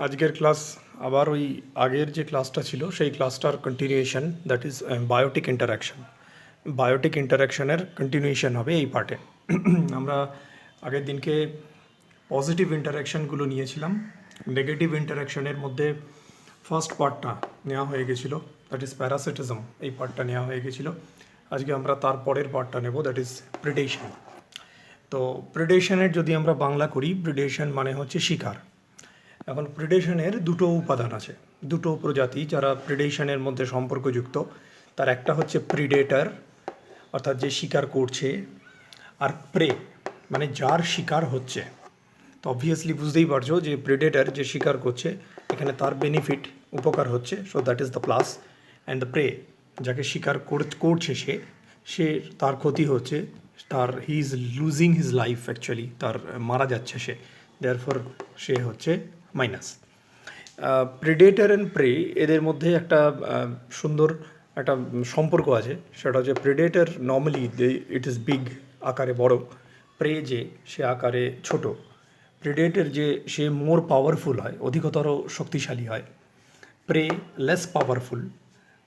আজকের ক্লাস আবার ওই আগের যে ক্লাসটা ছিল সেই ক্লাসটার continuation, that is biotic interaction. Biotic ইন্টারাকশনের কন্টিনিউয়েশন হবে এই পার্টে। আমরা আগের দিনকে পজিটিভ ইন্টারাকশানগুলো নিয়েছিলাম। নেগেটিভ ইন্টারাকশনের মধ্যে ফার্স্ট পার্টটা নেওয়া হয়ে গেছিলো, দ্যাট ইজ প্যারাসিটিজম। এই পার্টটা নেওয়া হয়ে গেছিলো। আজকে আমরা তার পরের পার্টটা নেব, দ্যাট ইজ প্রিডেশন। তো প্রিডেশনের যদি আমরা বাংলা করি, প্রিডেশন মানে হচ্ছে শিকার। এখন প্রিডেশনের দুটো উপাদান আছে, দুটো প্রজাতি যারা প্রিডেশনের মধ্যে সম্পর্কযুক্ত। তার একটা হচ্ছে প্রিডেটার, অর্থাৎ যে শিকার করছে, আর প্রে মানে যার শিকার হচ্ছে। তো অবভিয়াসলি বুঝতেই পারছো যে প্রিডেটার যে শিকার করছে, এখানে তার বেনিফিট উপকার হচ্ছে, so that is the plus. And the prey যাকে শিকার করছে সে তার ক্ষতি হচ্ছে, তার he is losing his life, actually তার মারা যাচ্ছে সে, দেয়ারফর সে হচ্ছে মাইনাস। প্রিডেটার অ্যান্ড প্রে এদের মধ্যে একটা সুন্দর একটা সম্পর্ক আছে। সেটা হচ্ছে predator normally it is big, আকারে বড়। প্রে যে সে আকারে ছোট। প্রিডেটার যে সে মোর পাওয়ারফুল হয়, অধিকতর শক্তিশালী হয়। Prey less powerful.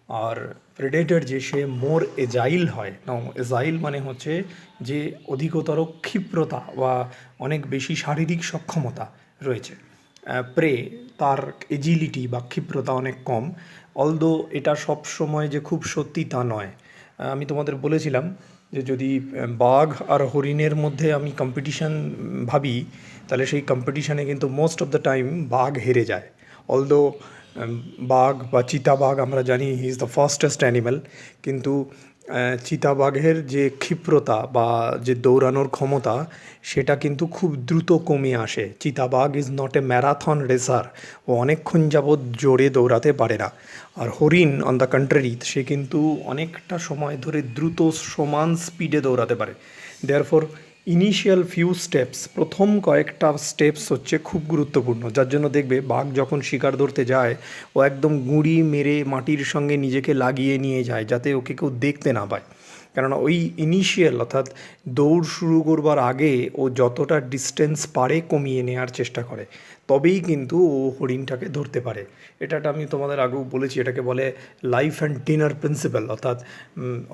আর প্রেডেটর যে সে মোর এজাইল হয়। নাও এজাইল মানে হচ্ছে যে অধিকতর ক্ষিপ্রতা বা অনেক বেশি শারীরিক সক্ষমতা রয়েছে। প্রে তার এজিলিটি বা ক্ষিপ্রতা অনেক কম, অলদো এটা সব সময় যে খুব সত্যি তা নয়। আমি তোমাদের বলেছিলাম যে যদি বাঘ আর হরিণের মধ্যে আমি কম্পিটিশান ভাবি, তাহলে সেই কম্পিটিশানে কিন্তু মোস্ট অফ দ্য টাইম বাঘ হেরে যায়। অলদো বাঘ বা চিতাবাঘ আমরা জানি he is the fastest animal, কিন্তু চিতাবাঘের যে ক্ষিপ্রতা বা যে দৌড়ানোর ক্ষমতা, সেটা কিন্তু খুব দ্রুত কমে আসে। চিতাবাঘ is not a marathon racer, ও অনেকক্ষণ যাবৎ জোরে দৌড়াতে পারে না। আর হরিণ অন দ্য কন্ট্রারি, সে কিন্তু অনেকটা সময় ধরে দ্রুত সমান স্পিডে দৌড়াতে পারে। দেয়ারফর ইনিশিয়াল ফিউ স্টেপস, প্রথম কয়েকটা স্টেপস হচ্ছে খুব গুরুত্বপূর্ণ, যার জন্য দেখবে বাঘ যখন শিকার ধরতে যায় ও একদম গুঁড়ি মেরে মাটির সঙ্গে নিজেকে লাগিয়ে নিয়ে যায়, যাতে ওকে কেউ দেখতে না পায়। কেননা ওই ইনিশিয়াল অর্থাৎ দৌড় শুরু করবার আগে ও যতটা ডিস্টেন্স পারে কমিয়ে নেওয়ার চেষ্টা করে, তবেই কিন্তু ও হরিণটাকে ধরতে পারে। এটা আমি তোমাদের আগেও বলেছি, এটাকে বলে লাইফ অ্যান্ড ডিনার প্রিন্সিপাল। অর্থাৎ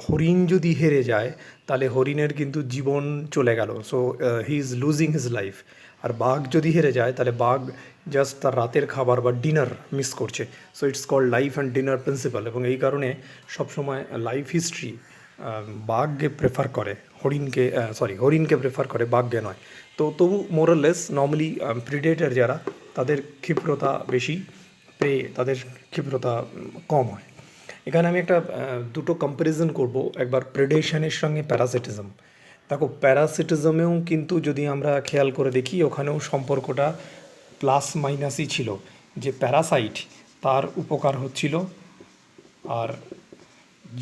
হরিণ যদি হেরে যায় তাহলে হরিণের কিন্তু জীবন চলে গেল, so he is losing his life. আর বাঘ যদি হেরে যায় তাহলে বাঘ জাস্ট তার রাতের খাবার বা ডিনার মিস করছে। So it's called life and dinner principle. এবং এই কারণে সবসময় লাইফ হিস্ট্রি বাঘকে প্রেফার করে, হরিণকে প্রেফার করে, বাঘকে নয়। তো তবু মোরাললেস নর্মালি প্রিডেটার যারা, তাদের ক্ষিপ্রতা বেশি, প্রে তাদের ক্ষিপ্রতা কম হয়। এখানে আমি একটা দুটো কম্প্যারিজন করব, একবার প্রেডেশনের সঙ্গে প্যারাসিটিজম। দেখো প্যারাসিটিজমেও কিন্তু যদি আমরা খেয়াল করে দেখি, ওখানেও সম্পর্কটা প্লাস মাইনাসই ছিল। যে প্যারাসাইট তার উপকার হচ্ছিল, আর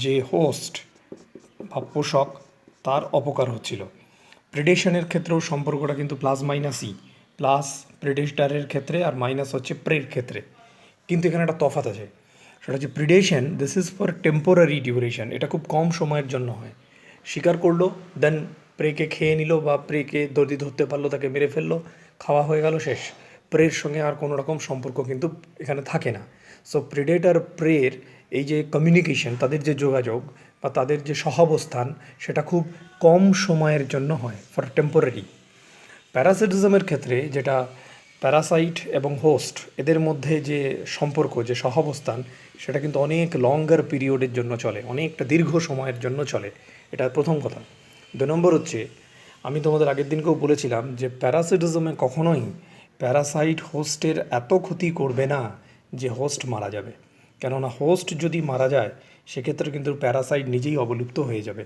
যে হোস্ট বা পোষক তার অপকার হচ্ছিল। প্রেডেশনের ক্ষেত্রেও সম্পর্কটা কিন্তু প্লাস মাইনাসই, প্লাস প্রেডেটারের ক্ষেত্রে আর মাইনাস হচ্ছে প্রের ক্ষেত্রে। কিন্তু এখানে একটা তফাৎ আছে, সেটা হচ্ছে predation this is for temporary duration, এটা খুব কম সময়ের জন্য হয়। শিকার করলো, দেন প্রেকে খেয়ে নিল বা প্রেকে যদি ধরতে পারলো তাকে মেরে ফেললো, খাওয়া হয়ে গেল, শেষ। প্রের সঙ্গে আর কোনো রকম সম্পর্ক কিন্তু এখানে থাকে না। সো প্রেডেটার প্রের এই যে কমিউনিকেশন, তাদের যে যোগাযোগ বা তাদের যে সহাবস্থান, সেটা খুব কম সময়ের জন্য হয়, ফর টেম্পোরারি। প্যারাসিটিজমের ক্ষেত্রে যেটা প্যারাসাইট এবং হোস্ট এদের মধ্যে যে সম্পর্ক, যে সহাবস্থান, সেটা কিন্তু অনেক লঙ্গার পিরিয়ডের জন্য চলে, অনেকটা দীর্ঘ সময়ের জন্য চলে। এটা প্রথম কথা। 2 নম্বর হচ্ছে, আমি তোমাদের আগের দিনকেও বলেছিলাম যে প্যারাসিটিজমে কখনোই প্যারাসাইট হোস্টের এত ক্ষতি করবে না যে হোস্ট মারা যাবে। কেননা হোস্ট যদি মারা যায় সেক্ষেত্রে কিন্তু প্যারাসাইট নিজেই অবলুপ্ত হয়ে যাবে।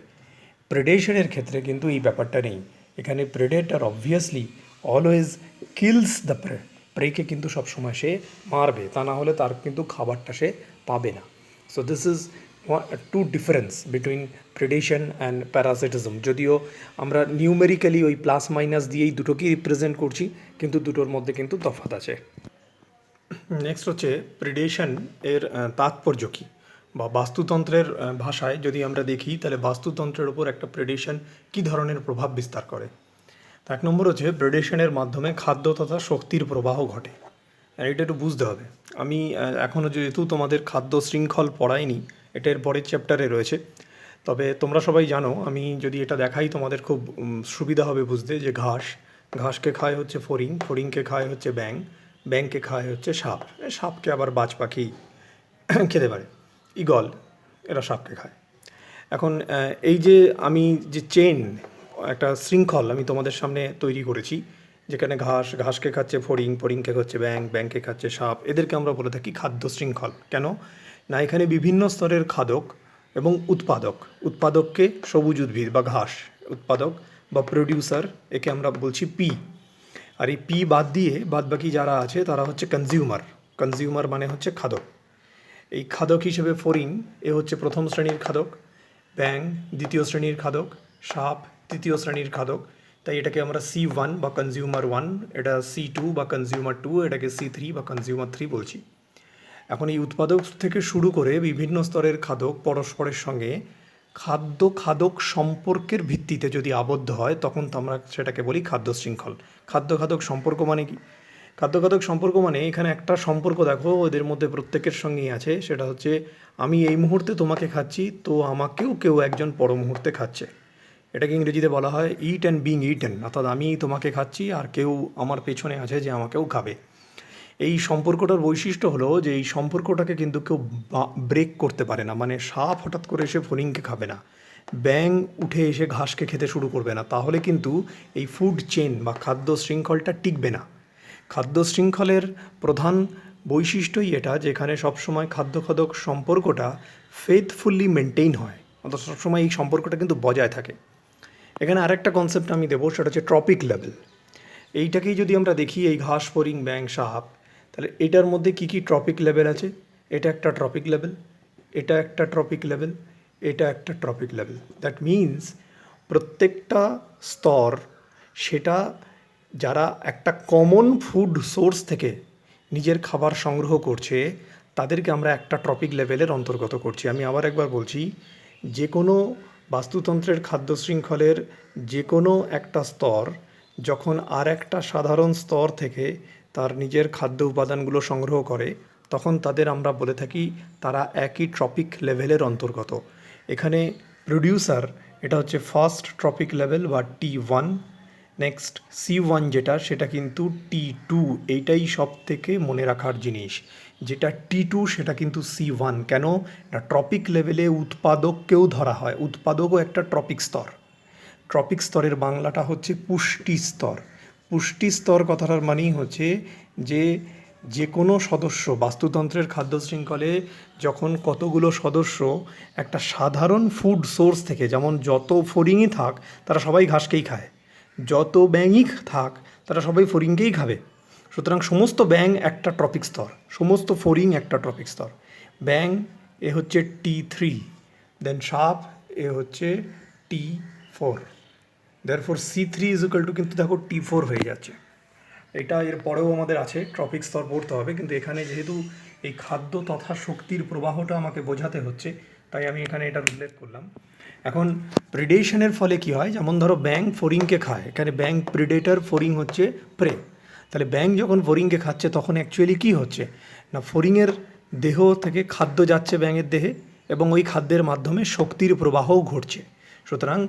প্রেডেশনের ক্ষেত্রে কিন্তু এই ব্যাপারটা নেই। এখানে predator obviously always kills the prey, প্রেকে কিন্তু সবসময় সে মারবে, তা না হলে তার কিন্তু খাবারটা সে পাবে না। So this is to difference between predation and parasitism. যদিও আমরা নিউমেরিক্যালি ওই প্লাস মাইনাস দিয়েই দুটোকেই রিপ্রেজেন্ট করছি, কিন্তু দুটোর মধ্যে কিন্তু তফাৎ আছে। নেক্সট হচ্ছে প্রিডেশন এর তাৎপর্য কী, বা বাস্তুতন্ত্রের ভাষায় যদি আমরা দেখি, তাহলে বাস্তুতন্ত্রের ওপর একটা প্রিডেশন কী ধরনের প্রভাব বিস্তার করে। 1 নম্বর হচ্ছে প্রিডেশনের মাধ্যমে খাদ্য তথা শক্তির প্রবাহ ঘটে। এটা একটু বুঝতে হবে। আমি এখনও যেহেতু তোমাদের খাদ্য শৃঙ্খল পড়াইনি, এটা এর পরের চ্যাপ্টারে রয়েছে। তবে তোমরা সবাই জানো, আমি যদি এটা দেখাই তোমাদের খুব সুবিধা হবে বুঝতে, যে ঘাসকে খায় হচ্ছে ফড়িং, ফড়িংকে খায় হচ্ছে ব্যাঙ, ব্যাঙকে খায় হচ্ছে সাপ, সাপকে আবার বাজ পাখি খেতে পারে, ঈগল, এরা সাপকে খায়। এখন এই যে আমি যে চেন, একটা শৃঙ্খল আমি তোমাদের সামনে তৈরি করেছি, যেখানে ঘাসকে খাচ্ছে ফড়িং, ফড়িংকে খাচ্ছে ব্যাঙ, ব্যাঙকে খাচ্ছে সাপ, এদেরকে আমরা বলে থাকি খাদ্য শৃঙ্খল। কেন না, এখানে বিভিন্ন স্তরের খাদক এবং উৎপাদককে সবুজ উদ্ভিদ বা ঘাস, উৎপাদক বা প্রডিউসার, একে আমরা বলছি পি। আর এই পি বাদ দিয়ে বাদবাকি যারা আছে তারা হচ্ছে কনজিউমার মানে হচ্ছে খাদক। এই খাদক হিসেবে ফড়িং, এ হচ্ছে প্রথম শ্রেণীর খাদক, ব্যাঙ দ্বিতীয় শ্রেণীর খাদক, সাপ তৃতীয় শ্রেণীর খাদক। তাই এটাকে আমরা C1 বা কনজিউমার 1, এটা C2 বা কনজিউমার 2, এটাকে C3 বা কনজিউমার 3 বলছি। এখন এই উৎপাদক থেকে শুরু করে বিভিন্ন স্তরের খাদক পরস্পরের সঙ্গে খাদক সম্পর্কের ভিত্তিতে যদি আবদ্ধ হয়, তখন তো আমরা সেটাকে বলি খাদ্য শৃঙ্খল। খাদক সম্পর্ক মানে কি? খাদক সম্পর্ক মানে এখানে একটা সম্পর্ক দেখো ওদের মধ্যে প্রত্যেকের সঙ্গেই আছে, সেটা হচ্ছে আমি এই মুহূর্তে তোমাকে খাচ্ছি, তো আমাকেও কেউ একজন পর মুহূর্তে খাচ্ছে। এটাকে ইংরেজিতে বলা হয় ইট অ্যান্ড বিং ইটেন, অর্থাৎ আমি তোমাকে খাচ্ছি আর কেউ আমার পেছনে আছে যে আমাকেও খাবে। এই সম্পর্কটার বৈশিষ্ট্য হলো যে এই সম্পর্কটাকে কিন্তু কেউ ব্রেক করতে পারে না। মানে সাপ হঠাৎ করে এসে ফড়িংকে খাবে না, ব্যাঙ উঠে এসে ঘাসকে খেতে শুরু করবে না, তাহলে কিন্তু এই ফুড চেন বা খাদ্য শৃঙ্খলটা টিকবে না। খাদ্য শৃঙ্খলের প্রধান বৈশিষ্ট্যই এটা, যেখানে সবসময় খাদক সম্পর্কটা ফেথফুলি মেনটেইন হয়, অর্থাৎ সবসময় এই সম্পর্কটা কিন্তু বজায় থাকে। এখানে আরেকটা কনসেপ্ট আমি দেবো, সেটা হচ্ছে ট্রপিক লেভেল। এইটাকেই যদি আমরা দেখি, এই ঘাস, ফড়িং, ব্যাঙ, সাপ, তাহলে এটার মধ্যে কী কী ট্রপিক লেভেল আছে? এটা একটা ট্রপিক লেভেল, এটা একটা ট্রপিক লেভেল, এটা একটা ট্রপিক লেভেল। দ্যাট মিনস প্রত্যেকটা স্তর, সেটা যারা একটা কমন ফুড সোর্স থেকে নিজের খাবার সংগ্রহ করছে, তাদেরকে আমরা একটা ট্রপিক লেভেলের অন্তর্গত করছি। আমি আবার একবার বলছি, যে কোনো বাস্তুতন্ত্রের খাদ্য শৃঙ্খলের যে কোনো একটা স্তর যখন আর একটা সাধারণ স্তর থেকে তার নিজের খাদ্য উপাদানগুলো সংগ্রহ করে, তখন তাদের আমরা বলে থাকি তারা একই ট্রপিক লেভেলের অন্তর্গত। এখানে প্রডিউসার, এটা হচ্ছে ফার্স্ট ট্রপিক লেভেল বা T1। নেক্সট C1 যেটা, সেটা কিন্তু T2। এইটাই সব থেকে মনে রাখার জিনিস, যেটা T2 সেটা কিন্তু C1। কেন না, ট্রপিক লেভেলে উৎপাদককেও ধরা হয়, উৎপাদকও একটা ট্রপিক স্তর। ট্রপিক স্তরের বাংলাটা হচ্ছে পুষ্টি স্তর। পুষ্টি স্তর কথাটার মানেই হচ্ছে যে যে কোনো সদস্য বাস্তুতন্ত্রের খাদ্য শৃঙ্খলে যখন কতগুলো সদস্য একটা সাধারণ ফুড সোর্স থেকে, যেমন যত ফড়িংই থাক তারা সবাই ঘাসকেই খায়, যত ব্যাঙই থাক তারা সবাই ফড়িংকেই খাবে, সুতরাং সমস্ত ব্যাঙ একটা ট্রপিক স্তর, সমস্ত ফড়িং একটা ট্রপিক স্তর। ব্যাঙ এ হচ্ছে T3, দেন সাপ এ হচ্ছে T4, therefore C3 is equal to, কিন্তু দেখো T4 হয়ে যাচ্ছে। এটা এর পরেও আমাদের আছে, ট্রপিক স্তর পড়তে হবে, কিন্তু এখানে যেহেতু এই খাদ্য তথা শক্তির প্রবাহটা আমাকে বোঝাতে হচ্ছে, তাই আমি এখানে এটার উল্লেখ করলাম। এখন প্রিডেশনের ফলে কি হয়, যেমন ধরো ব্যাঙ ফড়িংকে খায়, এখানে ব্যাঙ প্রিডেটর, ফড়িং হচ্ছে প্রে। তাহলে ব্যাঙ যখন ফড়িংকে খাচ্ছে তখন অ্যাকচুয়ালি কী হচ্ছে না, ফড়িংয়ের দেহ থেকে খাদ্য যাচ্ছে ব্যাঙের দেহে, এবং ওই খাদ্যের মাধ্যমে শক্তির প্রবাহও ঘটছে। সুতরাং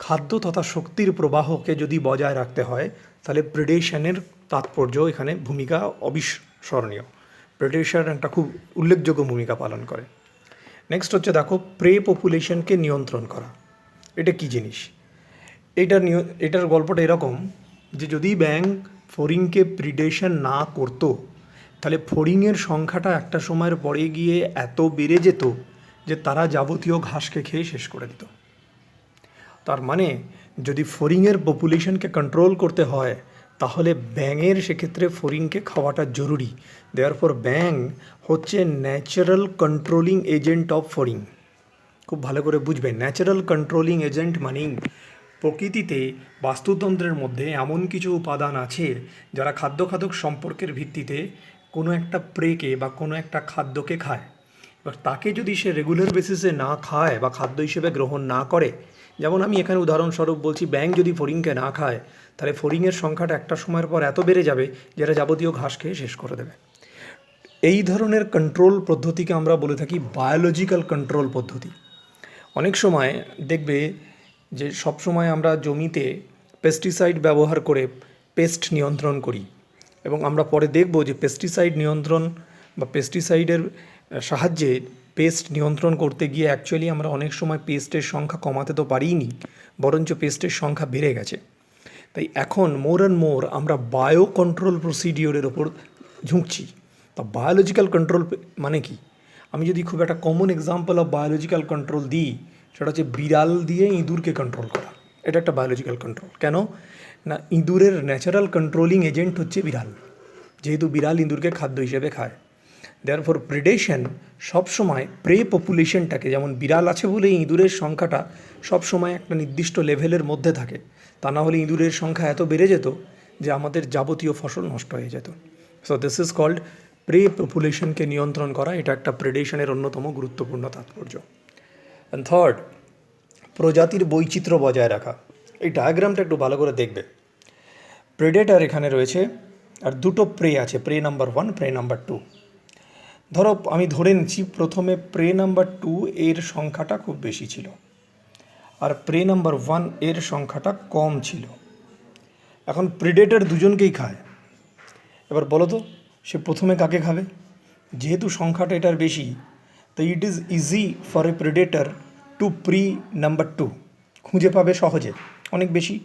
খাদ্য তথা শক্তির প্রবাহকে যদি বজায় রাখতে হয়, তাহলে প্রিডেশনের তাৎপর্য এখানে ভূমিকা অবিস্মরণীয়। প্রিডেশন একটা খুব উল্লেখযোগ্য ভূমিকা পালন করে। নেক্সট হচ্ছে দেখো, প্রে পপুলেশনকে নিয়ন্ত্রণ করা। এটা কী জিনিস? এটার গল্পটা এরকম যে যদি ব্যাঙ ফড়িংকে প্রিডেশন না করতো, তাহলে ফড়িংয়ের সংখ্যাটা একটা সময়ের পরে গিয়ে এত বেড়ে যেত যে তারা যাবতীয় ঘাসকে খেয়ে শেষ করে দিত। তার মানে যদি ফড়িংয়ের পপুলেশনকে কন্ট্রোল করতে হয়, তাহলে ব্যাঙের সেক্ষেত্রে ফড়িংকে খাওয়াটা জরুরি। দেয়ারফর ব্যাঙ হচ্ছে ন্যাচারাল কন্ট্রোলিং এজেন্ট অফ ফড়িং। খুব ভালো করে বুঝবেন, ন্যাচারাল কন্ট্রোলিং এজেন্ট মানেই প্রকৃতিতে বাস্তুতন্ত্রের মধ্যে এমন কিছু উপাদান আছে যারা খাদ্য সম্পর্কের ভিত্তিতে কোনো একটা প্রেকে বা কোনো একটা খাদ্যকে খায়। এবার তাকে যদি সে রেগুলার বেসিসে না খায় বা খাদ্য হিসেবে গ্রহণ না করে, যেমন আমি এখানে উদাহরণস্বরূপ বলছি, ব্যাঙ যদি ফড়িংকে না খায়, তাহলে ফড়িংয়ের সংখ্যাটা একটা সময়ের পর এত বেড়ে যাবে যারা যাবতীয় ঘাস খেয়ে শেষ করে দেবে। এই ধরনের কন্ট্রোল পদ্ধতিকে আমরা বলে থাকি বায়োলজিক্যাল কন্ট্রোল পদ্ধতি। অনেক সময় দেখবে যে সব সময় আমরা জমিতে পেস্টিসাইড ব্যবহার করে পেস্ট নিয়ন্ত্রণ করি, এবং আমরা পরে দেখব যে পেস্টিসাইড নিয়ন্ত্রণ বা পেস্টিসাইডের সাহায্যে পেস্ট নিয়ন্ত্রণ করতে গিয়ে অ্যাকচুয়ালি আমরা অনেক সময় পেস্টের সংখ্যা কমাতে তো পারিনি, বরঞ্চ পেস্টের সংখ্যা বেড়ে গেছে। তাই এখন মোর অ্যান্ড মোর আমরা বায়ো কন্ট্রোল প্রসিডিওরের ওপর ঝুঁকছি। তা বায়োলজিক্যাল কন্ট্রোল মানে কি? আমি যদি খুব একটা common example of biological control দিই, সেটা হচ্ছে বিড়াল দিয়ে ইঁদুরকে কন্ট্রোল করা। এটা একটা বায়োলজিক্যাল কন্ট্রোল। কেন না, ইঁদুরের ন্যাচারাল কন্ট্রোলিং এজেন্ট হচ্ছে বিড়াল, যেহেতু বিড়াল ইঁদুরকে খাদ্য হিসেবে খায়। দেয়ারফর প্রিডেশন সবসময় প্রে পপুলেশনটাকে, যেমন বিড়াল আছে বলে ইঁদুরের সংখ্যাটা সবসময় একটা নির্দিষ্ট লেভেলের মধ্যে থাকে, তা না হলে ইঁদুরের সংখ্যা এত বেড়ে যেত যে আমাদের যাবতীয় ফসল নষ্ট হয়ে যেত। So this is called prey পপুলেশনকে নিয়ন্ত্রণ করা। এটা একটা প্রেডেশনের অন্যতম গুরুত্বপূর্ণ তাৎপর্য। অ্যান্ড থার্ড, প্রজাতির বৈচিত্র্য বজায় রাখা। এই ডায়াগ্রামটা একটু ভালো করে দেখবে। প্রেডেটার এখানে রয়েছে আর দুটো প্রে আছে, প্রে নাম্বার 1, প্রে নাম্বার 2। ধরো আমি ধরে নিচ্ছি প্রথমে প্রে নাম্বার 2 এর সংখ্যাটা খুব বেশি ছিল আর প্রে নাম্বার 1 এর সংখ্যাটা কম ছিল। এখন প্রেডেটার দুজনকেই খায়। এবার বলো তো সে প্রথমে কাকে খাবে? যেহেতু সংখ্যাটা এটার বেশি, তো it is easy for a predator to prey number 2, খুঁজে পাবে সহজে, অনেক বেশি,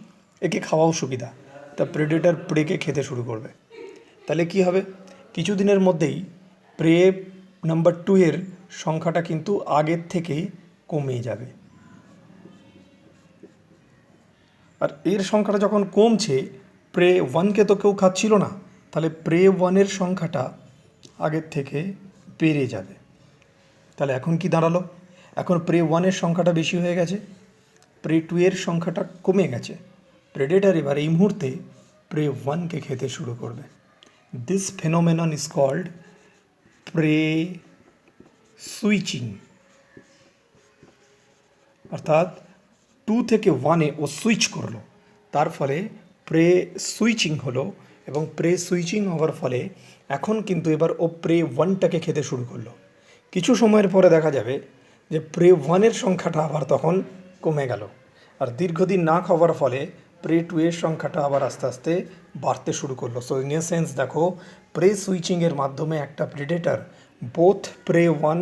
একে খাওয়াও সুবিধা। তা প্রেডেটার প্রেকে খেতে শুরু করবে। তাহলে কি হবে? কিছুদিনের মধ্যেই প্রে নাম্বার 2 এর সংখ্যাটা কিন্তু আগের থেকে কমে যাবে। আর এর সংখ্যাটা যখন কমছে, প্রে 1কে তো কেউ খাচ্ছিল না, তাহলে প্রে 1 এর সংখ্যাটা আগের থেকে বেড়ে যাবে। তাহলে এখন কি দাঁড়ালো? এখন প্রে 1 এর সংখ্যাটা বেশি হয়ে গেছে, প্রে 2 এর সংখ্যাটা কমে গেছে। প্রেডেটার এবার এই মুহূর্তে প্রে 1কে খেতে শুরু করবে। This phenomenon is called prey switching. অর্থাৎ 2 থেকে 1-এ ও সুইচ করলো, তার ফলে প্রে সুইচিং হলো, এবং প্রে সুইচিং হওয়ার ফলে এখন কিন্তু এবার ও প্রে 1টাকে খেতে শুরু করলো। কিছু সময়ের পরে দেখা যাবে যে প্রে 1-এর সংখ্যাটা আবার তখন কমে গেল, আর দীর্ঘদিন না খাওয়ার ফলে প্রে 2 এর সংখ্যাটা আবার আস্তে আস্তে বাড়তে শুরু করলো। সো ইন এ সেন্স দেখো, প্রে সুইচিংয়ের মাধ্যমে একটা প্রেডেটার বোথ প্রে 1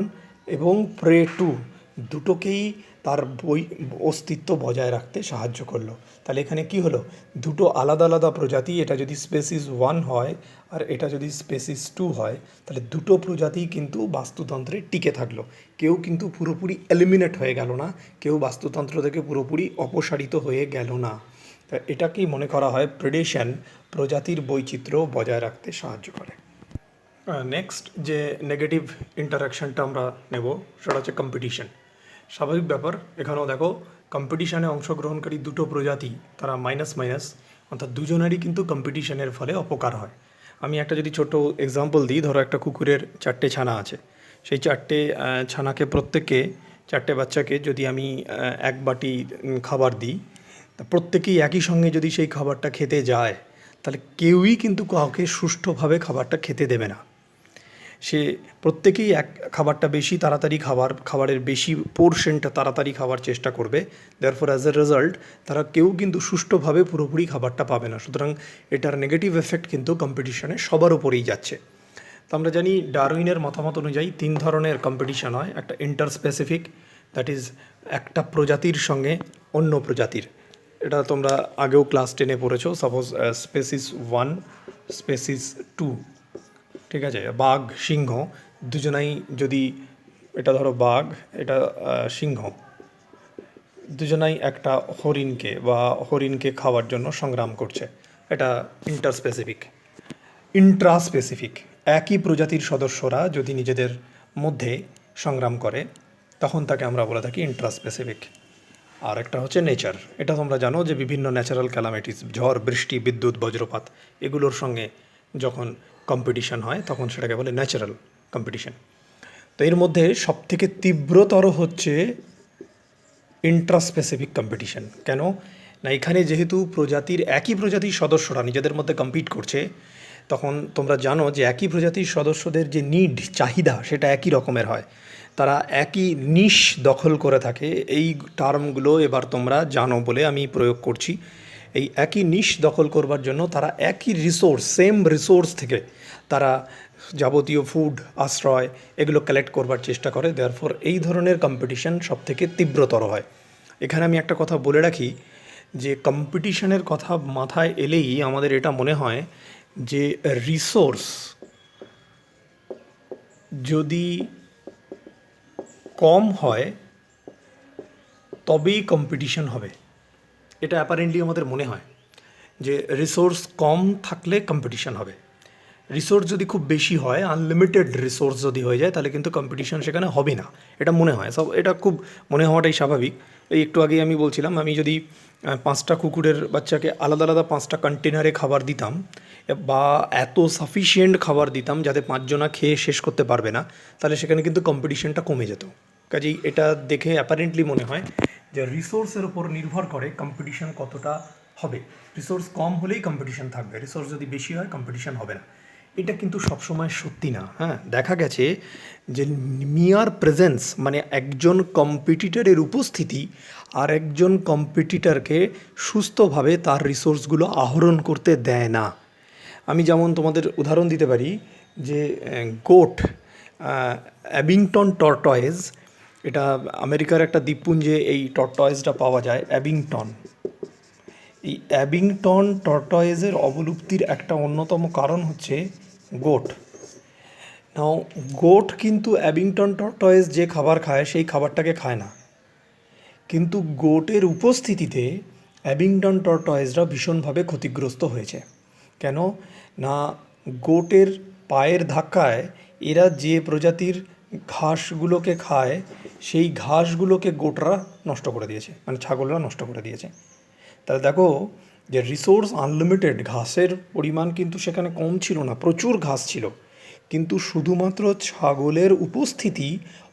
এবং প্রে 2 দুটোকেই তার অস্তিত্ব বজায় রাখতে সাহায্য করলো। তাহলে এখানে কি হলো? দুটো আলাদা আলাদা প্রজাতি, এটা যদি স্পেসিস 1 হয় আর এটা যদি স্পেসিস 2 হয়, তাহলে দুটো প্রজাতিই কিন্তু বাস্তুতন্ত্রে টিকে থাকলো। কেউ কিন্তু পুরোপুরি এলিমিনেট হয়ে গেল না, কেউ বাস্তুতন্ত্র থেকে পুরোপুরি অপসারিত হয়ে গেল না। তা এটাকেই মনে করা হয় প্রেডেশন প্রজাতির বৈচিত্র্য বজায় রাখতে সাহায্য করে। নেক্সট যে নেগেটিভ ইন্টারাকশানটা আমরা নেব সেটা হচ্ছে কম্পিটিশন। স্বাভাবিক ব্যাপার, এখানেও দেখো কম্পিটিশানে অংশগ্রহণকারী দুটো প্রজাতি তারা মাইনাস মাইনাস, অর্থাৎ দুজনেরই কিন্তু কম্পিটিশনের ফলে অপকার হয়। আমি একটা যদি ছোট এক্সাম্পল দিই, ধরো একটা কুকুরের 4টে ছানা আছে, সেই 4টে ছানাকে প্রত্যেককে 4টে বাচ্চাকে যদি আমি এক বাটি খাবার দিই, তা প্রত্যেকেই একই সঙ্গে যদি সেই খাবারটা খেতে যায়, তাহলে কেউই কিন্তু কাউকে সুষ্ঠুভাবে খাবারটা খেতে দেবে না। সে প্রত্যেকেই এক খাবারটা বেশি তাড়াতাড়ি খাবারের বেশি পোর্শনটা তাড়াতাড়ি খাওয়ার চেষ্টা করবে। দেয়ারফর অ্যাজ এ রেজাল্ট তারা কেউ কিন্তু সুষ্ঠুভাবে পুরোপুরি খাবারটা পাবে না। সুতরাং এটার নেগেটিভ এফেক্ট কিন্তু কম্পিটিশনে সবার উপরেই যাচ্ছে। তো আমরা জানি ডারউইনের মতামত অনুযায়ী 3 ধরনের কম্পিটিশন হয়। একটা ইন্টার স্পেসিফিক, দ্যাট ইজ একটা প্রজাতির সঙ্গে অন্য প্রজাতির, এটা তোমরা আগেও ক্লাস 10-এ পড়েছো। সাপোজ স্পেসিস 1, স্পেসিস 2, ঠিক আছে, বাঘ সিংহ দুজনাই, যদি এটা ধরো বাঘ, এটা সিংহ, দুজনাই একটা হরিণকে খাওয়ার জন্য সংগ্রাম করছে, এটা ইন্টারস্পেসিফিক। ইন্ট্রাস্পেসিফিক, একই প্রজাতির সদস্যরা যদি নিজেদের মধ্যে সংগ্রাম করে তখন তাকে আমরা বলে থাকি ইন্ট্রাস্পেসিফিক। আর একটা হচ্ছে নেচার, এটা তোমরা জানো যে বিভিন্ন ন্যাচারাল ক্যালামিটিস, ঝড়, বৃষ্টি, বিদ্যুৎ, বজ্রপাত, এগুলোর সঙ্গে যখন কম্পিটিশন হয় তখন সেটাকে বলে ন্যাচারাল কম্পিটিশন। তো এর মধ্যে সবথেকে তীব্রতর হচ্ছে ইন্ট্রাস্পেসিফিক কম্পিটিশন। কেন না, এখানে যেহেতু একই প্রজাতির সদস্যরা নিজেদের মধ্যে কম্পিট করছে, তখন তোমরা জানো যে একই প্রজাতির সদস্যদের যে নিড চাহিদা সেটা একই রকমের হয়, তারা একই নিশ দখল করে থাকে। এই টার্মগুলো এবার তোমরা জানো বলে আমি প্রয়োগ করছি। এই একই নিশ দখল করবার জন্য তারা একই রিসোর্স, সেম রিসোর্স থেকে তারা যাবতীয় ফুড, আশ্রয় এগুলো কালেক্ট করবার চেষ্টা করে। দেয়ারফর এই ধরনের কম্পিটিশন সবথেকে তীব্রতর হয়। এখানে আমি একটা কথা বলে রাখি যে কম্পিটিশনের কথা মাথায় এলেই আমাদের এটা মনে হয় যে রিসোর্স যদি কম হয় তবেই কম্পিটিশন হবে, এটা অ্যাপারেন্টলি আমাদের মনে হয় যে রিসোর্স কম থাকলে কম্পিটিশন হবে। রিসোর্স যদি খুব বেশি হয়, আনলিমিটেড রিসোর্স যদি হয়ে যায়, তাহলে কিন্তু কম্পিটিশন সেখানে হবে না, এটা মনে হয়। সব এটা খুব মনে হওয়াটাই স্বাভাবিক। এই একটু আগেই আমি বলছিলাম, আমি যদি 5টা কুকুরের বাচ্চাকে আলাদা আলাদা 5টা কন্টেনারে খাবার দিতাম, বা এত সাফিসিয়েন্ট খাবার দিতাম যাতে 5জনা খেয়ে শেষ করতে পারবে না, তাহলে সেখানে কিন্তু কম্পিটিশনটা কমে যেত। কাজেই এটা দেখে অ্যাপারেন্টলি মনে হয় যে রিসোর্সের উপর নির্ভর করে কম্পিটিশন কতটা হবে। রিসোর্স কম হলেই কম্পিটিশন থাকবে, রিসোর্স যদি বেশি হয় কম্পিটিশন হবে না। এটা কিন্তু সবসময় সত্যি না। হ্যাঁ, দেখা গেছে যে মিয়ার প্রেজেন্স, মানে একজন কম্পিটিটরের উপস্থিতি আর একজন কম্পিটিটরকে সুস্থভাবে তার রিসোর্সগুলো আহরণ করতে দেয় না। আমি যেমন তোমাদের উদাহরণ দিতে পারি যে গোট, অ্যাবিংটন টর্টয়েজ, এটা আমেরিকার একটা দ্বীপপুঞ্জে এই টর্টয়েজটা পাওয়া যায়, অ্যাবিংটন। এই অ্যাবিংটন টর্টয়েজের অবলুপ্তির একটা অন্যতম কারণ হচ্ছে গোট। নাও গোট কিন্তু অ্যাবিংটন টর্টয়েজ যে খাবার খায় সেই খাবারটাকে খায় না, কিন্তু গোটের উপস্থিতিতে অ্যাবিংটন টর্টয়েজরা ভীষণভাবে ক্ষতিগ্রস্ত হয়েছে। কেন না, গোটের পায়ের ধাক্কায় এরা যে প্রজাতির ঘাসগুলোকে খায় সেই ঘাসগুলোকে গোটরা নষ্ট করে দিয়েছে, মানে ছাগলরা নষ্ট করে দিয়েছে। তাহলে দেখো যে রিসোর্স আনলিমিটেড, ঘাসের পরিমাণ কিন্তু সেখানে কম ছিল না, প্রচুর ঘাস ছিল, কিন্তু শুধুমাত্র ছাগলের উপস্থিতি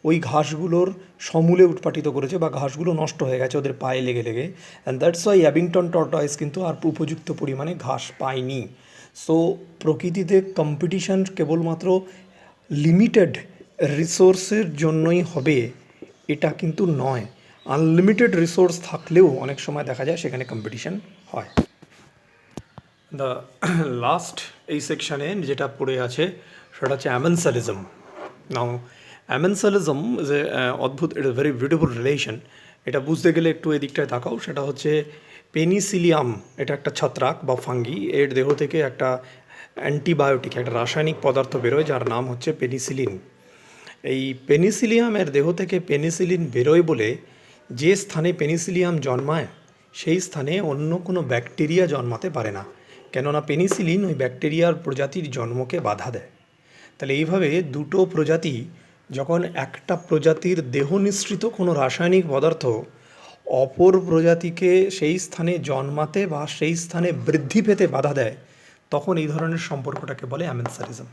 ওই ঘাসগুলোর সমূলে উৎপাটিত করেছে, বা ঘাসগুলো নষ্ট হয়ে গেছে ওদের পায়ে লেগে লেগে। অ্যান্ড দ্যাটস ওয়াই অ্যাবিংটন টর্টয়েস কিন্তু আর উপযুক্ত পরিমাণে ঘাস পায়নি। সো প্রকৃতিতে কম্পিটিশন কেবলমাত্র লিমিটেড রিসোর্সের জন্যই হবে এটা কিন্তু নয়। আনলিমিটেড রিসোর্স থাকলেও অনেক সময় দেখা যায় সেখানে কম্পিটিশন হয়। দ্য লাস্ট এই সেকশানে যেটা পড়ে আছে সেটা হচ্ছে অ্যামেনসালিজম। নাও অ্যামেনসালিজম ইজ এ অদ্ভুত, it is very beautiful relation. এটা বুঝতে গেলে একটু এদিকটায় তাকাও। সেটা হচ্ছে পেনিসিলিয়াম, এটা একটা ছত্রাক বা ফাঙ্গি, এর দেহ থেকে একটা অ্যান্টিবায়োটিক, একটা রাসায়নিক পদার্থ বেরোয় যার নাম হচ্ছে পেনিসিলিন। এই পেনিসিলিয়ামের দেহ থেকে পেনিসিলিন বেরোয় বলে যে স্থানে পেনিসিলিয়াম জন্মায় সেই স্থানে অন্য কোনো ব্যাকটেরিয়া জন্মাতে পারে না, কেননা পেনিসিলিন ওই ব্যাকটেরিয়ার প্রজাতির জন্মকে বাধা দেয়। তাহলে এইভাবে দুটো প্রজাতি যখন একটা প্রজাতির দেহ নিঃসৃত কোনো রাসায়নিক পদার্থ অপর প্রজাতিকে সেই স্থানে জন্মাতে বা সেই স্থানে বৃদ্ধি পেতে বাধা দেয়, তখন এই ধরনের সম্পর্কটাকে বলে অ্যামেনসালিজম।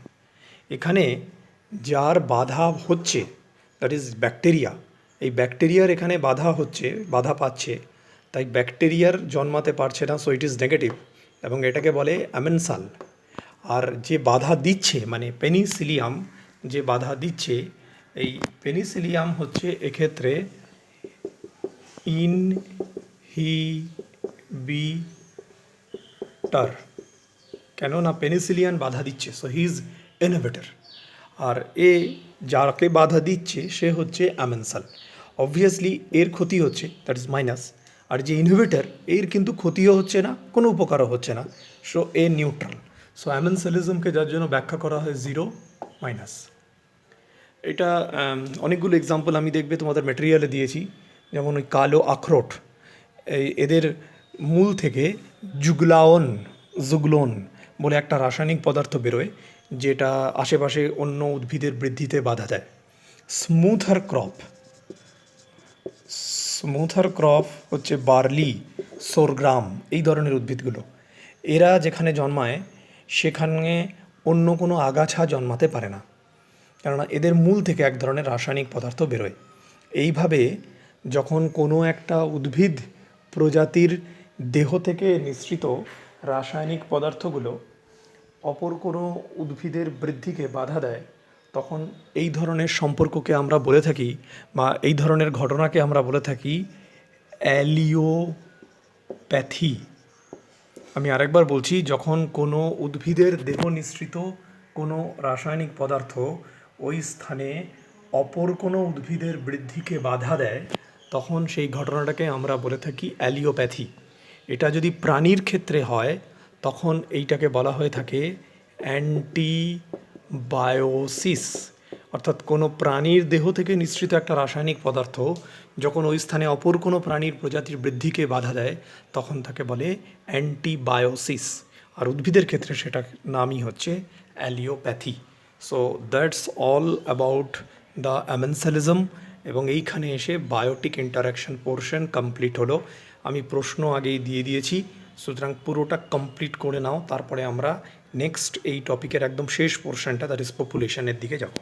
এখানে যার বাধা হচ্ছে, দ্যাট ইজ ব্যাকটেরিয়া, এই ব্যাকটেরিয়ার এখানে বাধা হচ্ছে, বাধা পাচ্ছে, তাই ব্যাকটেরিয়ার জন্মাতে পারছে না, সো ইট ইজ নেগেটিভ, এবং এটাকে বলে অ্যামেনসাল। আর যে বাধা দিচ্ছে, মানে পেনিসিলিয়াম যে বাধা দিচ্ছে, এই পেনিসিলিয়াম হচ্ছে এক্ষেত্রে ইনহিবিটর। কেন না পেনিসিলিয়ান বাধা দিচ্ছে, সো হি ইজ ইনহিবিটর। আর এ যাকে বাধা দিচ্ছে সে হচ্ছে অ্যামেনসাল। অবভিয়াসলি এর ক্ষতি হচ্ছে, দ্যাট ইজ মাইনাস। আর যে ইনহিবিটর, এর কিন্তু ক্ষতিও হচ্ছে না, কোনো উপকারও হচ্ছে না, সো এ নিউট্রাল। সো অ্যামেনসালিজমকে যার জন্য ব্যাখ্যা করা হয় জিরো মাইনাস। এটা অনেকগুলো এক্সাম্পল আমি দেখবে তোমাদের ম্যাটেরিয়ালে দিয়েছি, যেমন ওই কালো আখরোট, এদের মূল থেকে জুগলোন বলে একটা রাসায়নিক পদার্থ বেরোয় যেটা আশেপাশে অন্য উদ্ভিদের বৃদ্ধিতে বাধা দেয়। স্মুথার ক্রপ হচ্ছে বার্লি, সোরগ্রাম, এই ধরনের উদ্ভিদগুলো। এরা যেখানে জন্মায় সেখানে অন্য কোনো আগাছা জন্মাতে পারে না, কেননা এদের মূল থেকে এক ধরনের রাসায়নিক পদার্থ বেরোয়। এইভাবে যখন কোনো একটা উদ্ভিদ প্রজাতির দেহ থেকে নিঃসৃত রাসায়নিক পদার্থগুলো অপর কোনো উদ্ভিদের বৃদ্ধিকে বাধা দেয়, তখন এই ধরনের সম্পর্ককে আমরা বলে থাকি বা এই ধরনের ঘটনাকে আমরা বলে থাকি অ্যালিওপ্যাথি। আমি আরেকবার বলছি, যখন কোনো উদ্ভিদের দেহ নিঃসৃত কোনো রাসায়নিক পদার্থ ওই স্থানে অপর কোনো উদ্ভিদের বৃদ্ধিকে বাধা দেয়, তখন সেই ঘটনাটাকে আমরা বলে থাকি অ্যালিওপ্যাথি। এটা যদি প্রাণীর ক্ষেত্রে হয়, তখন এইটাকে বলা হয়ে থাকে অ্যান্টিবায়োসিস। অর্থাৎ কোনো প্রাণীর দেহ থেকে নিঃসৃত একটা রাসায়নিক পদার্থ যখন ওই স্থানে অপর কোনো প্রাণীর প্রজাতির বৃদ্ধিকে বাধা দেয়, তখন তাকে বলে অ্যান্টিবায়োসিস। আর উদ্ভিদের ক্ষেত্রে সেটা নামই হচ্ছে allelopathy. So that's all about the amensalism. এবং এইখানে এসে বায়োটিক ইন্টারাকশন পোর্শন কমপ্লিট হলো। আমি প্রশ্ন আগেই দিয়ে দিয়েছি, সুতরাং পুরোটা কমপ্লিট করে নাও, তারপরে আমরা নেক্সট এই টপিকের একদম শেষ পোর্শনটা, দ্যাট ইজ পপুলেশনের দিকে যাব।